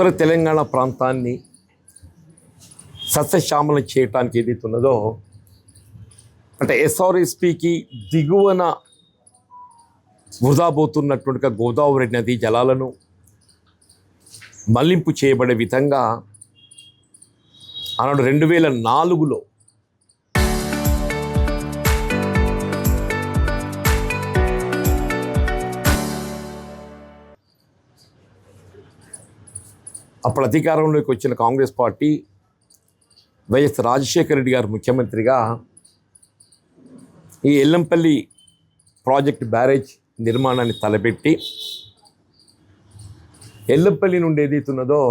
ఉత్తర తెలంగాణ ప్రాంతాన్ని సస్యశ్యామలం చేయటానికి ఏదైతే ఉన్నదో అంటే ఎస్ఆర్ఎస్పికి దిగువన వృధా పోతున్నటువంటి గోదావరి నది జలాలను మళ్లింపు చేయబడే విధంగా ఆనాడు 2004లో అప్పుడు అధికారంలోకి వచ్చిన కాంగ్రెస్ పార్టీ వైఎస్ రాజశేఖర రెడ్డి గారు ముఖ్యమంత్రిగా ఈ ఎల్లంపల్లి ప్రాజెక్ట్ బ్యారేజ్ నిర్మాణాన్ని తలపెట్టి ఎల్లంపల్లి నుండి ఏదైతున్నదో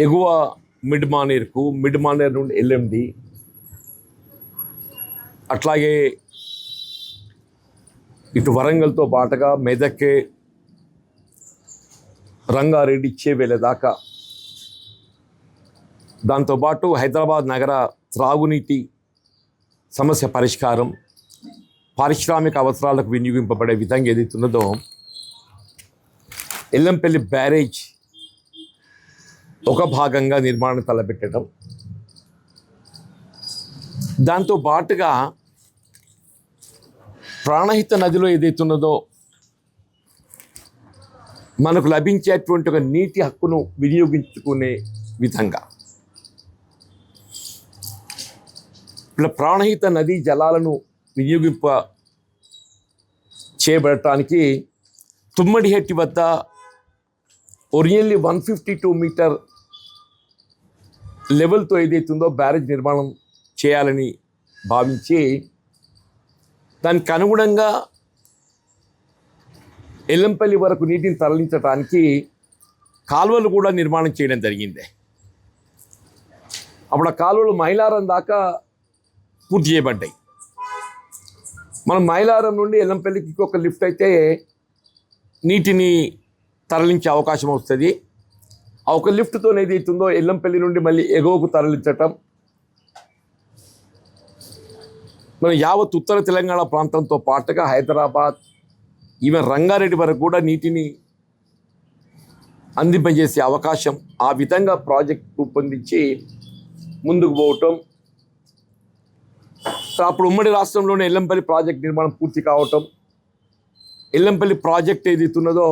ఎగువ మిడ్ మానేర్కు, మిడ్ మానేర్ నుండి ఎల్ఎండి, అట్లాగే ఇటు వరంగల్తో పాటుగా మెదక్, రంగారెడ్డి, చేవెళ్ళ దాకా, దాంతోపాటు హైదరాబాద్ నగర త్రాగునీటి సమస్య పరిష్కారం, పారిశ్రామిక అవసరాలకు వినియోగింపబడే విధంగా ఏదైతున్నదో ఎల్లంపల్లి బ్యారేజ్ ఒక భాగంగా నిర్మాణం తలపెట్టడం, దాంతో పాటుగా ప్రాణహిత నదిలో ఏదైతున్నదో మనకు లభించేటువంటి ఒక నీటి హక్కును వినియోగించుకునే విధంగా ఇలా ప్రాణహిత నదీ జలాలను వినియోగింప చేయబడటానికి తుమ్మడిహెట్టి వద్ద ఒరిజినల్లీ 152 మీటర్ లెవెల్తో ఏదైతుందో బ్యారేజ్ నిర్మాణం చేయాలని భావించి దానికి అనుగుణంగా ఎల్లంపల్లి వరకు నీటిని తరలించడానికి కాలువలు కూడా నిర్మాణం చేయడం జరిగింది. అప్పుడు ఆ కాలువలు మైలారం దాకా పూర్తి చేయబడ్డాయి. మనం మైలారం నుండి ఎల్లంపల్లికి ఒక లిఫ్ట్ అయితే నీటిని తరలించే అవకాశం వస్తుంది. ఆ ఒక లిఫ్ట్తో ఏదైతుందో ఎల్లంపల్లి నుండి మళ్ళీ ఎగువకు తరలించటం, మనం యావత్ ఉత్తర తెలంగాణ ప్రాంతంతో పాటుగా హైదరాబాద్, ఈవెన్ రంగారెడ్డి వరకు కూడా నీటిని అందింపజేసే అవకాశం, ఆ విధంగా ప్రాజెక్ట్ రూపొందించి ముందుకు పోవటం. అప్పుడు ఉమ్మడి రాష్ట్రంలోనే ఎల్లంపల్లి ప్రాజెక్ట్ నిర్మాణం పూర్తి కావటం, ఎల్లంపల్లి ప్రాజెక్ట్ ఏదైతున్నదో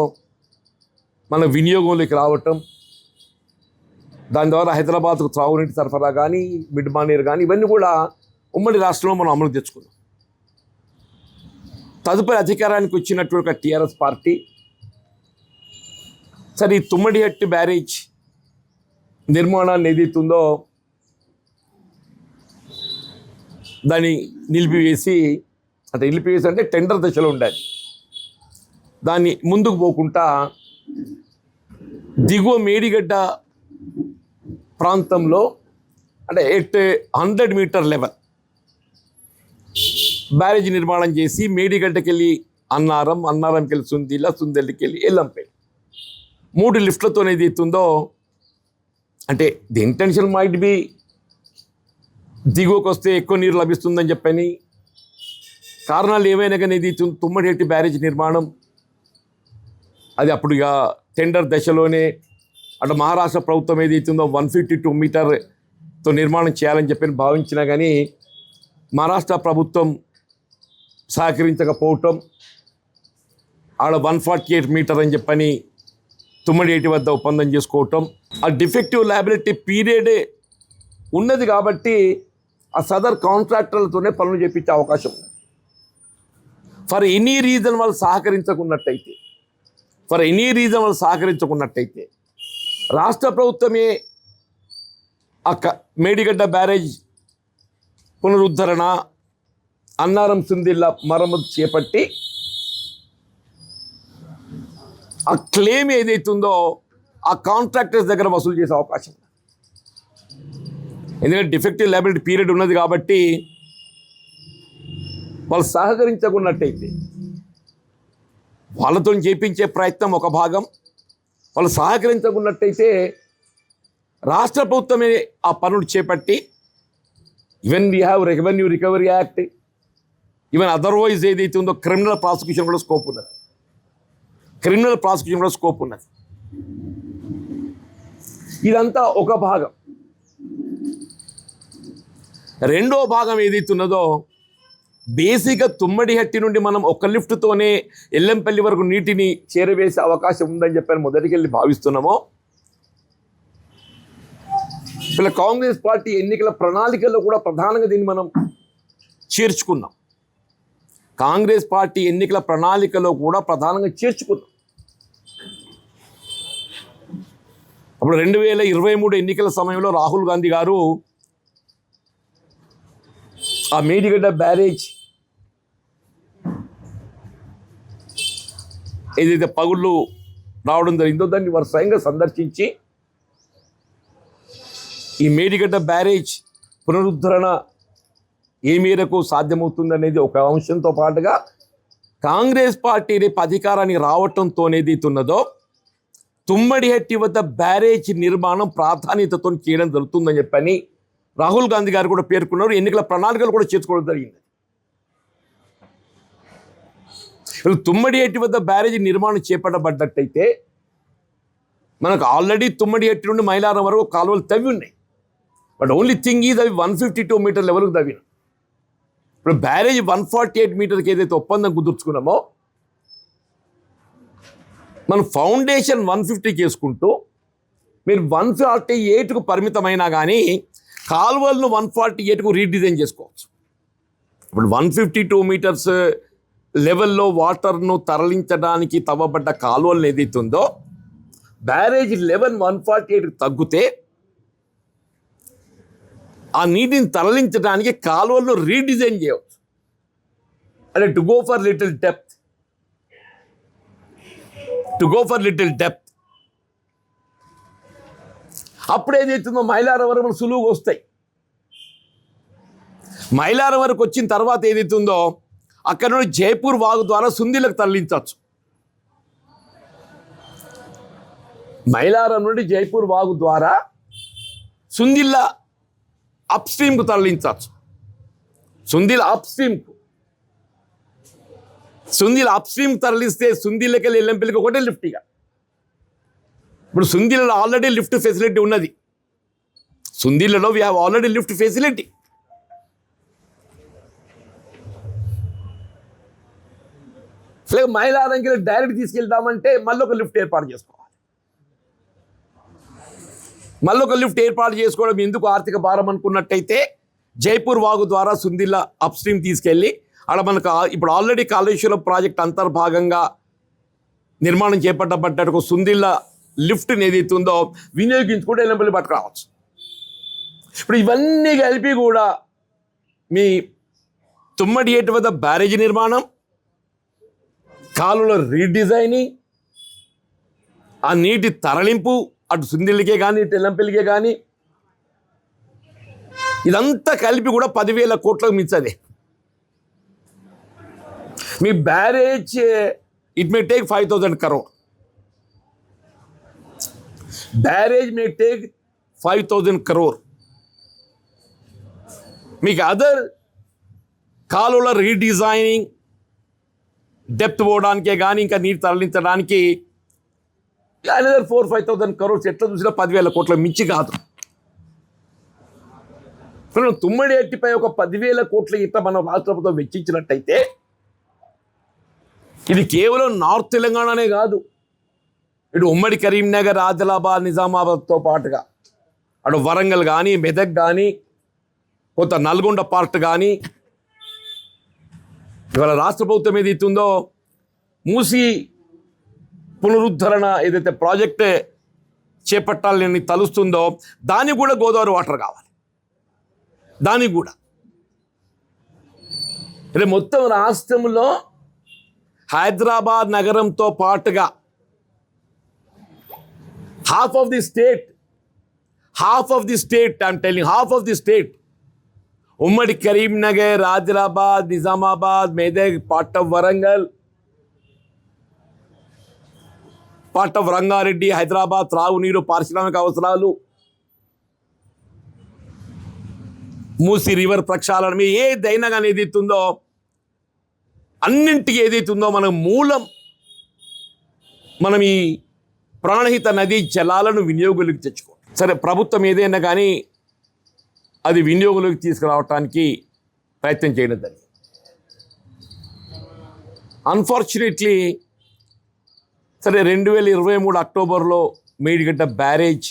మన వినియోగంలోకి రావటం, దాని ద్వారా హైదరాబాద్కు త్రాగునీటి సరఫరా కానీ, మిడ్ మానేర్ కానీ, ఇవన్నీ కూడా ఉమ్మడి రాష్ట్రంలో మనం అమలు తెచ్చుకున్నాం. తదుపరి అధికారానికి వచ్చినటువంటి టీఆర్ఎస్ పార్టీ సరే ఈ తుమ్మడిహెట్టి బ్యారేజ్ నిర్మాణాన్ని ఏదైతుందో దాన్ని నిలిపివేసి అంటే టెండర్ దశలో ఉండాలి, దాన్ని ముందుకు పోకుండా దిగువ మేడిగడ్డ ప్రాంతంలో అంటే 100 మీటర్ లెవెల్ బ్యారేజ్ నిర్మాణం చేసి మేడిగడ్డకి వెళ్ళి అన్నారంకి వెళ్ళి సుందిల్ల, సుందెల్లికి వెళ్ళి ఎల్లంపల్లి 3 లిఫ్ట్లతో ఏది ఎత్తుందో అంటే ది ఇంటెన్షన్ మైట్ బి దిగువకు వస్తే ఎక్కువ నీరు లభిస్తుందని చెప్పని కారణాలు ఏవైనా కానీ ఇది తుమ్మడిహెట్టి బ్యారేజ్ నిర్మాణం అది అప్పుడు ఇక టెండర్ దశలోనే అటు మహారాష్ట్ర ప్రభుత్వం ఏదైతుందో 152 మీటర్తో నిర్మాణం చేయాలని చెప్పని భావించినా కానీ మహారాష్ట్ర ప్రభుత్వం సహకరించకపోవటం, ఆడ 148 మీటర్ అని చెప్పని తుమ్మడిహెట్టి వద్ద ఒప్పందం చేసుకోవటం, ఆ డిఫెక్టివ్ లయబిలిటీ పీరియడే ఉన్నది కాబట్టి ఆ సదర్ కాంట్రాక్టర్లతోనే పనులు చేపించే అవకాశం ఉంది. ఫర్ ఎనీ రీజన్ వాళ్ళు సహకరించకున్నట్టయితే రాష్ట్ర ప్రభుత్వమే మేడిగడ్డ బ్యారేజ్ పునరుద్ధరణ, అన్నారం సుందిల్ల మరమ్మతు చేపట్టి ఆ క్లెయిమ్ ఏదైతుందో ఆ కాంట్రాక్టర్స్ దగ్గర వసూలు చేసే అవకాశం ఉంది. ఎందుకంటే డిఫెక్టివ్ లయబిలిటీ పీరియడ్ ఉన్నది కాబట్టి వాళ్ళు సహకరించకున్నట్టయితే వాళ్ళతో చేపించే ప్రయత్నం ఒక భాగం, వాళ్ళు సహకరించకున్నట్టయితే రాష్ట్ర ప్రభుత్వమే ఆ పనులు చేపట్టి even we have revenue recovery act, even otherwise ఏదైతే ఉందో క్రిమినల్ ప్రాసిక్యూషన్ కూడా స్కోప్ ఉన్నది. ఇదంతా ఒక భాగం. రెండో భాగం ఏదైతున్నదో బేసిక్గా తుమ్మడిహట్టి నుండి మనం ఒక లిఫ్ట్తోనే ఎల్లంపల్లి వరకు నీటిని చేరవేసే అవకాశం ఉందని చెప్పని మొదటికెళ్ళి భావిస్తున్నామో, ఇలా కాంగ్రెస్ పార్టీ ఎన్నికల ప్రణాళికల్లో కూడా ప్రధానంగా దీన్ని మనం చేర్చుకున్నాం. కాంగ్రెస్ పార్టీ ఎన్నికల ప్రణాళికలో కూడా ప్రధానంగా చేర్చుకున్నాం. అప్పుడు 2023 ఎన్నికల సమయంలో రాహుల్ గాంధీ గారు ఆ మేడిగడ్డ బ్యారేజ్ ఏదైతే పగుళ్ళు రావడం జరిగిందో దాన్ని వారు స్వయంగా సందర్శించి ఈ మేడిగడ్డ బ్యారేజ్ పునరుద్ధరణ ఏ మేరకు సాధ్యమవుతుందనేది ఒక అంశంతో పాటుగా కాంగ్రెస్ పార్టీ రేపు అధికారానికి రావటంతో ఏదైతున్నదో తుమ్మడిహట్టి వద్ద బ్యారేజ్ నిర్మాణం ప్రాధాన్యతతో చేయడం జరుగుతుందని చెప్పని రాహుల్ గాంధీ గారు కూడా పేర్కొన్నారు. ఎన్నికల ప్రణాళికలు కూడా చేర్చుకోవడం జరిగింది. తుమ్మడిహట్టి వద్ద బ్యారేజ్ నిర్మాణం చేపట్టబడ్డట్టయితే మనకు ఆల్రెడీ తుమ్మడిహట్టి నుండి మైలారం వరకు కాలువలు తవ్వి ఉన్నాయి. బట్ ఓన్లీ థింగ్ ఈజ్ అవి 152 మీటర్ లెవెల్కి తవ్విన. ఇప్పుడు బ్యారేజ్ 148 మీటర్కి ఏదైతే ఒప్పందం కుదుర్చుకున్నామో మనం ఫౌండేషన్ 150 చేసుకుంటూ మీరు 148కు పరిమితమైనా కానీ కాలువలను 148కు రీడిజైన్ చేసుకోవచ్చు. ఇప్పుడు 152 మీటర్స్ లెవెల్లో వాటర్ను తరలించడానికి తవ్వబడ్డ కాలువలను ఏదైతుందో బ్యారేజ్ లెవెల్ 148కి తగ్గితే ఆ నీటిని తరలించడానికి కాలువలను రీడిజైన్ చేయవచ్చు. అంటే to go for little depth అప్పుడు ఏదైతుందో మైలారం వరకు మనం సులువుగా వస్తాయి. మైలారం వరకు వచ్చిన తర్వాత ఏదైతుందో అక్కడ నుండి జైపూర్ వాగు ద్వారా సుందిలకు తరలించవచ్చు. మైలారం నుండి జైపూర్ వాగు ద్వారా Sundilla up స్ట్రీమ్కు తరలించవచ్చు. Sundilla up stream తరలిస్తే సుందిల్లకి వెళ్ళి ఎల్లంపల్లికి ఒకటే లిఫ్ట్. ఇక ఇప్పుడు సుందిల్లలో ఆల్రెడీ లిఫ్ట్ ఫెసిలిటీ ఉన్నది. సుందిల్లలో we have already lift facility. లేక మైలారంకి డైరెక్ట్ తీసుకెళ్తామంటే మళ్ళీ ఒక లిఫ్ట్ ఏర్పాటు చేసుకోవడం ఎందుకు ఆర్థిక భారం అనుకున్నట్టయితే జైపూర్ వాగు ద్వారా సుందిల్ల అప్ స్ట్రీమ్ తీసుకెళ్ళి అక్కడ మనకు ఇప్పుడు ఆల్రెడీ కాళేశ్వరం ప్రాజెక్ట్ అంతర్భాగంగా నిర్మాణం చేపట్టబడ్డట్టు సుందిల్ల లిఫ్ట్ని ఏదైతుందో వినియోగించుకుంటే ఎల్లంపల్లి పట్టుకురావచ్చు. ఇప్పుడు ఇవన్నీ కలిపి కూడా మీ తుమ్మడిహట్టి వద్ద బ్యారేజ్ నిర్మాణం, కాలువల రీడిజైనింగ్, ఆ నీటి తరలింపు అటు సుందిల్లికే కానీ ఇటు ఎల్లంపల్లికే కానీ ఇదంతా కలిపి కూడా 10,000 కోట్లకు మించదే. మీ barrage it may take 5,000 crore. Barrage may take 5,000 crore. మీకు అదర్ కాలువల రీడిజైనింగ్, డెప్త్ పోవడానికే కానీ ఇంకా నీరు తరలించడానికి అనదర్ 4,000-5,000 crores ఎట్లా చూసినా 10,000 కోట్లకు మించి కాదు. తుమ్మడిహట్టిపై ఒక 10,000 కోట్ల ఇట్లా మన రాష్ట్ర ప్రభుత్వం వెచ్చించినట్టయితే ఇది కేవలం నార్త్ తెలంగాణనే కాదు, ఇటు ఉమ్మడి కరీంనగర్, ఆదిలాబాద్, నిజామాబాద్తో పాటుగా అటు వరంగల్ కానీ, మెదక్ కానీ, కొంత నల్గొండ పార్ట్ కానీ ఇవాళ రాష్ట్ర ప్రభుత్వం ఏదైతుందో మూసి పునరుద్ధరణ ఏదైతే ప్రాజెక్ట్ చేపట్టాలని తలుస్తుందో దానికి కూడా గోదావరి వాటర్ కావాలి. దానికి కూడా అంటే మొత్తం రాష్ట్రంలో హైదరాబాద్ నగరంతో పాటుగా హాఫ్ ఆఫ్ ది స్టేట్ ఉమ్మడి Karimnagar, Adilabad, Nizamabad, Medak, part of Warangal, part of Rangareddy, Hyderabad త్రాగునీరు, పారిశ్రామిక అవసరాలు, మూసి రివర్ ప్రక్షాళన ఏదైనా కానీ ఏదైతుందో అన్నింటికి ఏదైతుందో మన మూలం మనం ఈ ప్రాణహిత నదీ జలాలను వినియోగంలోకి తెచ్చుకోవాలి. సరే, ప్రభుత్వం ఏదైనా కానీ అది వినియోగంలోకి తీసుకురావడానికి ప్రయత్నం చేయడం జరిగింది. అన్ఫార్చునేట్లీ సరే 2023 అక్టోబర్లో మేడిగడ్డ బ్యారేజ్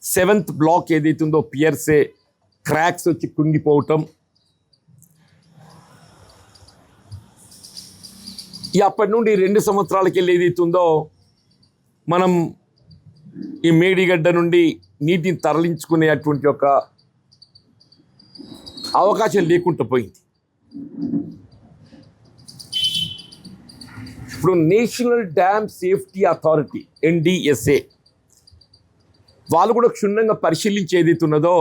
7th బ్లాక్ ఏదైతుందో పియర్సే క్రాక్స్ వచ్చి కుంగిపోవటం, అప్పటి నుండి 2 సంవత్సరాలకి వెళ్ళి ఏదైతుందో మనం ఈ మేడిగడ్డ నుండి నీటిని తరలించుకునే అటువంటి ఒక అవకాశం లేకుండా పోయింది. ఇప్పుడు national dam safety authority NDSA వాళ్ళు కూడా క్షుణ్ణంగా పరిశీలించి ఏదైతున్నదో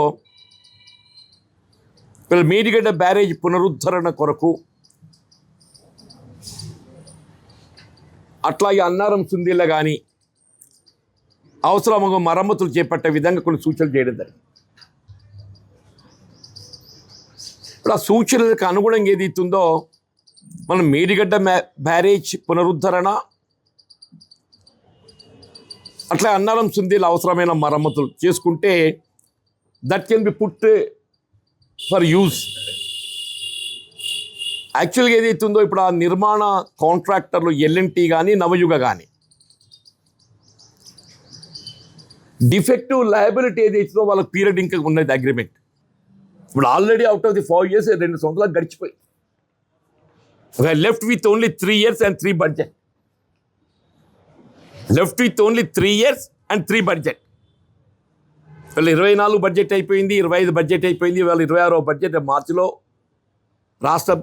మేడిగడ్డ బ్యారేజ్ పునరుద్ధరణ కొరకు, అట్లాగే అన్నారం సుందీల కానీ అవసరముగా మరమ్మతులు చేపట్టే విధంగా కొన్ని సూచనలు చేయడం జరిగింది. ఇప్పుడు ఆ సూచనలకు అనుగుణంగా ఏదైతుందో మనం మేడిగడ్డ బ్యారేజ్ పునరుద్ధరణ, అట్లా అన్నారం సుందీల అవసరమైన మరమ్మతులు చేసుకుంటే that can be put for use. యాక్చువల్గా ఏదైతుందో ఇప్పుడు ఆ నిర్మాణ కాంట్రాక్టర్లు L&T కానీ నవయుగ కానీ డిఫెక్టివ్ లయబిలిటీ ఏదైతుందో వాళ్ళకి పీరియడ్ ఇంకా ఉన్నది అగ్రిమెంట్. ఇప్పుడు already out of the 4 years 2 సంవత్సరాలు గడిచిపోయి left with only 3 years and 3 budget. Left with only 3 years and 3 budget. వాళ్ళు 24 బడ్జెట్ అయిపోయింది, 25 బడ్జెట్ అయిపోయింది, వాళ్ళు 26వ బడ్జెట్ మార్చిలో రాష్ట్ర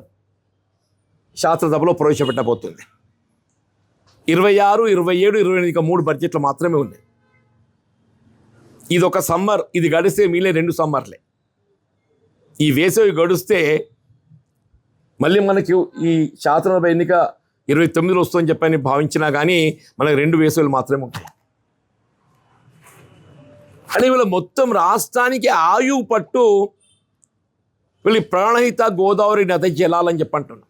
శాసనసభలో ప్రవేశపెట్టబోతుంది. 26, 27, 28 ఇంకా 3 బడ్జెట్లు మాత్రమే ఉన్నాయి. ఇది ఒక సమ్మర్, ఇది గడిస్తే మిగిలిన 2 సమ్మర్లే. ఈ వేసవి గడిస్తే మళ్ళీ మనకి ఈ శాసనసభ ఎన్నిక 29లో వస్తుందని చెప్పని భావించినా కానీ మనకి 2 వేసవిలు మాత్రమే ఉంటాయి. అని వీళ్ళ మొత్తం రాష్ట్రానికి ఆయువు పట్టు వీళ్ళు ప్రాణహిత గోదావరి నది జలాలని చెప్పంటున్నాం.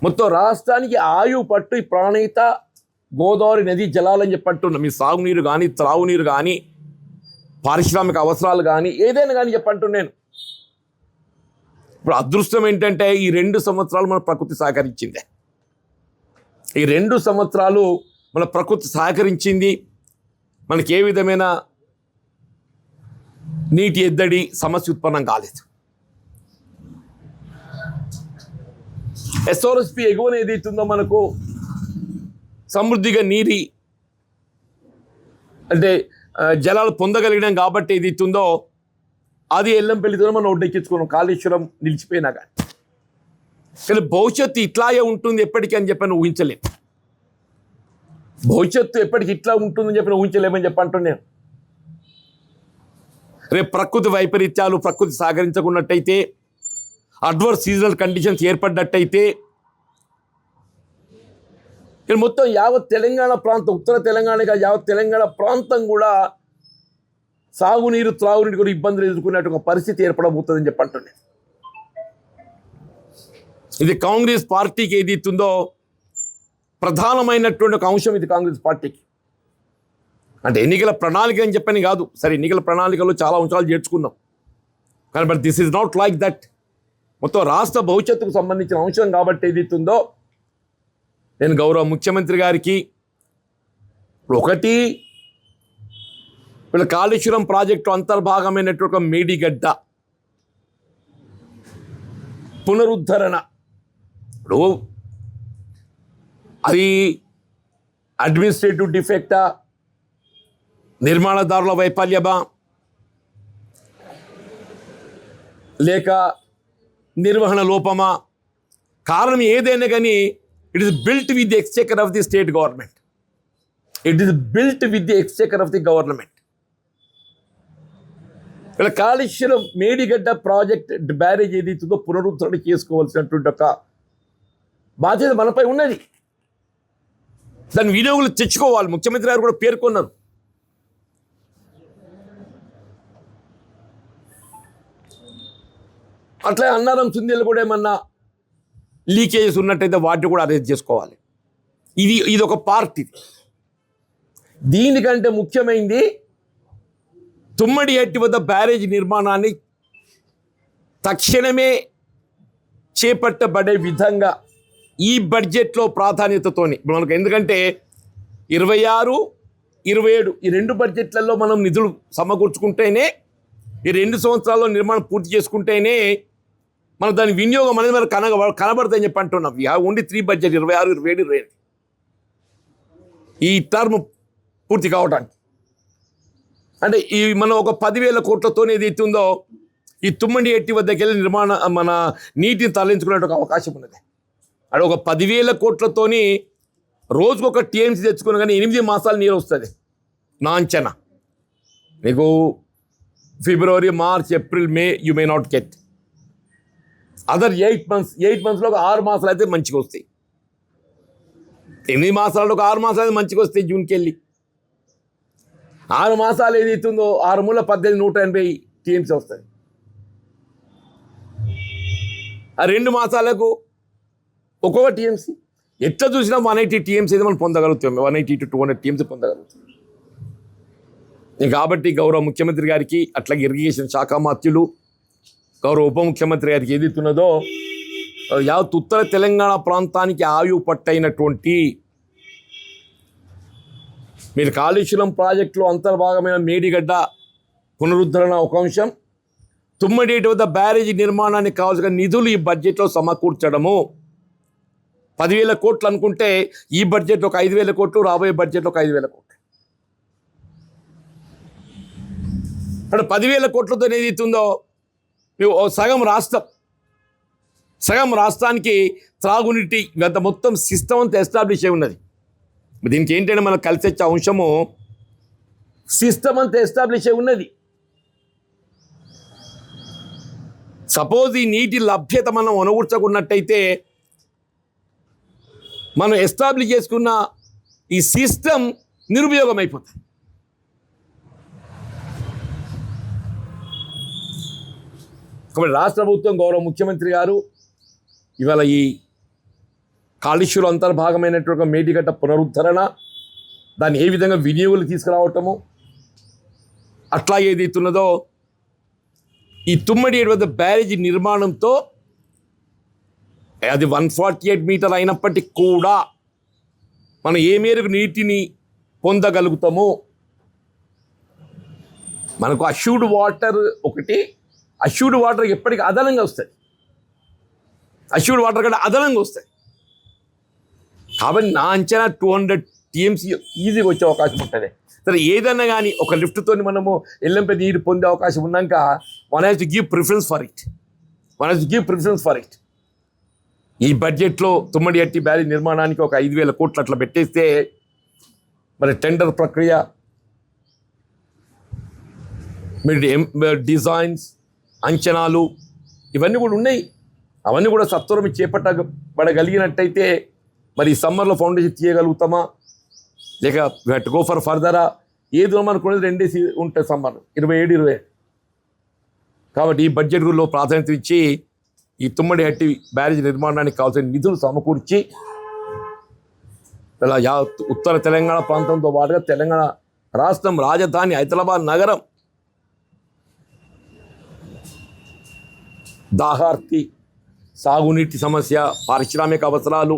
మొత్తం రాష్ట్రానికి ఆయువు పట్టు ఈ ప్రాణహిత గోదావరి నది జలాలని చెప్పంటున్నాం. మీ సాగునీరు కానీ, త్రాగునీరు కానీ, పారిశ్రామిక అవసరాలు కానీ, ఏదైనా కానీ చెప్పంటున్నాను. ఇప్పుడు అదృష్టం ఏంటంటే ఈ 2 సంవత్సరాలు మన ప్రకృతి సహకరించింది. ఈ 2 సంవత్సరాలు మన ప్రకృతి సహకరించింది. మనకి ఏ విధమైన నీటి ఎద్దడి సమస్య ఉత్పన్నం కాలేదు. SRSP ఎగువన ఏదైతుందో మనకు సమృద్ధిగా నీరి అంటే జలాలు పొందగలిగినాం కాబట్టి ఏదైతుందో అది ఎల్లంపల్లితో మనం ఒడ్డెక్కించుకున్నాం, కాళేశ్వరం నిలిచిపోయినా కానీ. కానీ భవిష్యత్తు ఇట్లాగే ఉంటుంది ఎప్పటికీ అని చెప్పని ఊహించలేము. భవిష్యత్తు ఎప్పటికి ఇట్లా ఉంటుందని చెప్పి ఊహించలేమని చెప్పంటున్నాను. రేపు ప్రకృతి వైపరీత్యాలు, ప్రకృతి సహకరించకున్నట్టయితే, అడ్వర్స్ సీజనల్ కండిషన్స్ ఏర్పడ్డట్టయితే మొత్తం యావత్ తెలంగాణ ప్రాంతం, ఉత్తర తెలంగాణగా యావత్ తెలంగాణ ప్రాంతం కూడా సాగునీరు, త్రాగునీరు కూడా ఇబ్బందులు ఎదుర్కొనేట ఒక పరిస్థితి ఏర్పడబోతుందని చెప్పంటున్నాను. ఇది కాంగ్రెస్ పార్టీకి ఏదైతుందో ప్రధానమైనటువంటి ఒక అంశం. ఇది కాంగ్రెస్ పార్టీకి అంటే ఎన్నికల ప్రణాళిక అని చెప్పని కాదు. సరే, ఎన్నికల ప్రణాళికలో చాలా అంశాలు చేర్చుకుందాం కానీ but this is not like that. మొత్తం రాష్ట్ర భవిష్యత్తుకు సంబంధించిన అంశం కాబట్టి ఏదైతుందో నేను గౌరవ ముఖ్యమంత్రి గారికి ఒకటి వీళ్ళ కాళేశ్వరం ప్రాజెక్టు అంతర్భాగమైనటువంటి మేడిగడ్డ పునరుద్ధరణ, ఇప్పుడు అది అడ్మినిస్ట్రేటివ్ డిఫెక్టా, నిర్మాణదారుల వైఫల్యమా, లేక నిర్వహణ లోపమా, కారణం ఏదైనా కానీ it is built with the Exchequer of the state government. It is built with the Exchequer of the government. ఇలా కాళేశ్వరం మేడిగడ్డ ప్రాజెక్ట్ బ్యారేజ్ ఏదైతుందో పునరుద్ధరణ చేసుకోవాల్సినటువంటి ఒక బాధ్యత మనపై ఉన్నది. దాని వినియోగులు తెచ్చుకోవాలి. ముఖ్యమంత్రి గారు కూడా పేర్కొన్నారు. అట్లా అన్నారం సుందీలు కూడా ఏమన్నా లీకేజెస్ ఉన్నట్టయితే వాటిని కూడా అరెస్ట్ చేసుకోవాలి. ఇది ఒక పార్ట్. ఇది దీనికంటే ముఖ్యమైనది తుమ్మడి ఎట్టి వద్ద బ్యారేజ్ నిర్మాణాన్ని తక్షణమే చేపట్టబడే విధంగా ఈ బడ్జెట్లో ప్రాధాన్యతతోని మనకు, ఎందుకంటే 26, 27 ఈ 2 బడ్జెట్లలో మనం నిధులు సమకూర్చుకుంటేనే, ఈ 2 సంవత్సరాల్లో నిర్మాణం పూర్తి చేసుకుంటేనే మన దాని వినియోగం అనేది మనకు కనబడతాయని చెప్పి అంటున్నాం. ఓన్లీ 3 బడ్జెట్ 26, 27, 28 ఈ టర్మ్ పూర్తి కావడానికి. అంటే ఈ మనం ఒక 10,000 కోట్లతో ఏదైతే ఉందో ఈ తుమ్మడి ఎట్టి వద్దకు వెళ్ళి మన నీటిని తరలించుకునే ఒక అవకాశం ఉన్నది. అది ఒక 10,000 కోట్లతోని రోజుకు ఒక టీఎంసీ తెచ్చుకున్నా కానీ 8 మాసాలు నీరు వస్తుంది నా అంచనా. నీకు February, March, April, May you may not get. Other 8 మంత్స్లో ఒక 6 మాసాలు అయితే మంచిగా వస్తాయి. 8 మాసాలలో ఒక 6 మాసాలు అయితే మంచిగా వస్తాయి. జూన్కి వెళ్ళి 6 మాసాలు ఏదైతుందో 6 మూల 18, 180 టీఎంసీ వస్తుంది. ఆ 2 మాసాలకు ఒక్కొక్క టీఎంసీ ఎట్లా చూసినా 180 టీఎంసీ అయితే మనం పొందగలుగుతాం. 180 to 200 టీఎంసీ పొందగలుగుతాం. కాబట్టి గౌరవ ముఖ్యమంత్రి గారికి, అట్లాగే ఇరిగేషన్ శాఖ మంత్రులు, గౌరవ ఉప ముఖ్యమంత్రి గారికి ఏదైతున్నదో యావత్ ఉత్తర తెలంగాణ ప్రాంతానికి ఆయువు పట్టైనటువంటి మీరు కాళేశ్వరం ప్రాజెక్టులో అంతర్భాగమైన మేడిగడ్డ పునరుద్ధరణ ఒక అంశం, తుమ్మడేటి వద్ద బ్యారేజీ నిర్మాణానికి కావాల్సిన నిధులు ఈ బడ్జెట్లో సమకూర్చడము. 10,000 కోట్లు అనుకుంటే ఈ బడ్జెట్ ఒక 5,000 కోట్లు, రాబోయే బడ్జెట్లో ఒక 5,000 కోట్లు. అంటే 10,000 కోట్లతో ఏదైతుందో సగం రాష్ట్రానికి త్రాగునీటి గత మొత్తం సిస్టమ్ అంతా ఎస్టాబ్లిష్ అయి ఉన్నది. దీనికి ఏంటంటే మనకు కలిసి వచ్చే అంశము సిస్టమ్ అంతా ఎస్టాబ్లిష్ అయి ఉన్నది. సపోజ్ ఈ నీటి లభ్యత మనం అనుకూర్చకున్నట్టయితే మనం ఎస్టాబ్లిష్ చేసుకున్న ఈ సిస్టమ్ నిరుపయోగం అయిపోతుంది. కాబట్టి రాష్ట్ర ప్రభుత్వం, గౌరవ ముఖ్యమంత్రి గారు ఇవాళ ఈ కాళేశ్వరం అంతర్భాగమైనటువంటి మేడిగడ్డ పునరుద్ధరణ, దాన్ని ఏ విధంగా వినియోగులు తీసుకురావటము, అట్లా ఏదైతున్నదో ఈ తుమ్మడి వద్ద బ్యారేజీ నిర్మాణంతో అది 148 మీటర్ అయినప్పటికీ కూడా మనం ఏ మేరకు నీటిని పొందగలుగుతాము. మనకు అష్యూర్డ్ వాటర్ ఒకటి, అష్యూర్డ్ వాటర్ ఎప్పటికీ అదనంగా వస్తుంది. అష్యూర్డ్ వాటర్ కంటే అదనంగా వస్తాయి. కాబట్టి నా అంచనా 200 టీఎంసీ ఈజీగా వచ్చే అవకాశం ఉంటుంది. సరే, ఏదన్నా కానీ ఒక లిఫ్ట్తో మనము ఎల్లంపై నీరు పొందే అవకాశం ఉన్నాక one has to give preference for it. ఈ బడ్జెట్లో తుమ్మడి ఎట్టి బ్యారేజ్ నిర్మాణానికి ఒక 5,000 కోట్లు అట్లా పెట్టేస్తే మరి టెండర్ ప్రక్రియ, మీరు డిజైన్స్, అంచనాలు ఇవన్నీ కూడా ఉన్నాయి. అవన్నీ కూడా సత్వరం చేపట్టబడగలిగినట్టయితే మరి ఈ సమ్మర్లో ఫౌండేషన్ తీయగలుగుతామా, లేక టు గో ఫర్ ఫర్దరా. ఏదో మనకున్నది 2 ఉంటాయి సమ్మర్ 27, 28. కాబట్టి ఈ బడ్జెట్లో ప్రాధాన్యత ఇచ్చి ఈ తుమ్మడి హట్టి బ్యారేజ్ నిర్మాణానికి కావాల్సిన నిధులు సమకూర్చి ఇలా ఉత్తర తెలంగాణ ప్రాంతంతో పాటుగా తెలంగాణ రాష్ట్రం రాజధాని హైదరాబాద్ నగరం దాహార్తి, సాగునీటి సమస్య, పారిశ్రామిక అవసరాలు,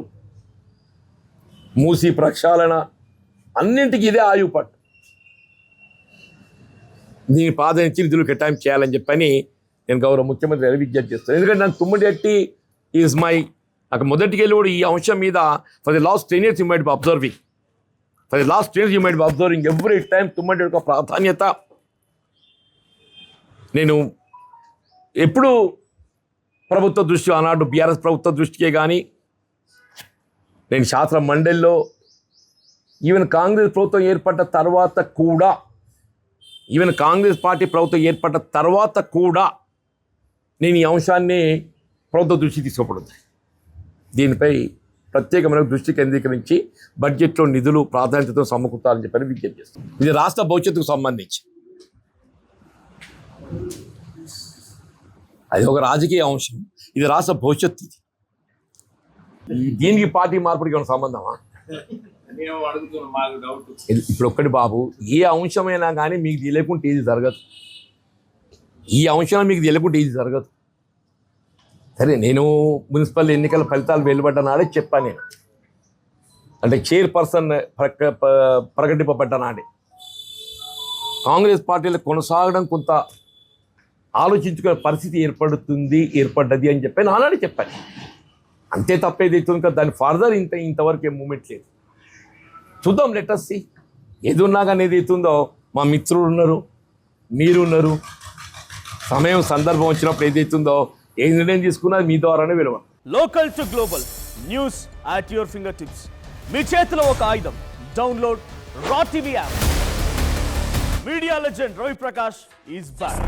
మూసి ప్రక్షాళన అన్నింటికి ఇదే ఆయుపట్టు. దీని ప్రాధాన్యత నిధులు కేటాయింపు చేయాలని చెప్పని నేను గౌరవ ముఖ్యమంత్రి గారికి విజ్ఞప్తి చేస్తాను. ఎందుకంటే నాకు తుమ్మడి ఎట్టి ఈజ్ మై, నాకు మొదటికి వెళ్ళి కూడా ఈ అంశం మీద for the last 10 years you might be observing every time తుమ్మడి యొక్క ప్రాధాన్యత నేను ఎప్పుడు ప్రభుత్వ దృష్టి, ఆనాడు బీఆర్ఎస్ ప్రభుత్వ దృష్టికే కానీ, నేను శాస్త్ర మండలిలో ఈవెన్ కాంగ్రెస్ ప్రభుత్వం ఏర్పడ్డ తర్వాత కూడా, కాంగ్రెస్ పార్టీ ప్రభుత్వం ఏర్పడ్డ తర్వాత కూడా నేను ఈ అంశాన్ని ప్రభుత్వ దృష్టి తీసుకోబడుతుంది. దీనిపై ప్రత్యేకమైన దృష్టి కేంద్రీకరించి బడ్జెట్లో నిధులు ప్రాధాన్యతతో సమకూర్చాలని చెప్పని విజ్ఞప్తి చేస్తాను. ఇది రాష్ట్ర భవిష్యత్తుకు సంబంధించి, అది ఒక రాజకీయ అంశం, ఇది రాష్ట్ర భవిష్యత్తు. దీనికి పార్టీ మార్పుడికి ఏమైనా సంబంధమా? మేము అడుగుతున్నాం, మాకు డౌట్. ఇప్పుడు ఒక్కటి బాబు, ఏ అంశమైనా కానీ మీకు తెలియకుంటే ఇది జరగదు. ఈ అంశం మీకు తెలియకుంటే ఇది జరగదు. సరే, నేను మున్సిపల్ ఎన్నికల ఫలితాలు వెలువడ్డ నాడే చెప్పాను. నేను అంటే చైర్పర్సన్ ప్రకటింపబడ్డ నాడే కాంగ్రెస్ పార్టీలో కొనసాగడం కొంత ఆలోచించుకునే పరిస్థితి ఏర్పడ్డది అని చెప్పి నానాడే చెప్పాను. అంతే తప్పేది అవుతుంది కదా, దాని ఫర్దర్ ఇంతవరకు ఏం మూమెంట్ లేదు. చూద్దాం, లెటర్స్ సి. ఏది ఉన్నా కానీ ఏది అవుతుందో, మా మిత్రులు ఉన్నారు, మీరు ఉన్నారు. సమయం సందర్భం వచ్చినప్పుడు ఏదైతుందో, ఏ నిర్ణయం తీసుకున్నది మీ ద్వారానే విలువ. Local to global news at your fingertips. మీ చేతిలో ఒక ఆయుధం. Download Raw TV app. Media legend Ravi Prakash is back.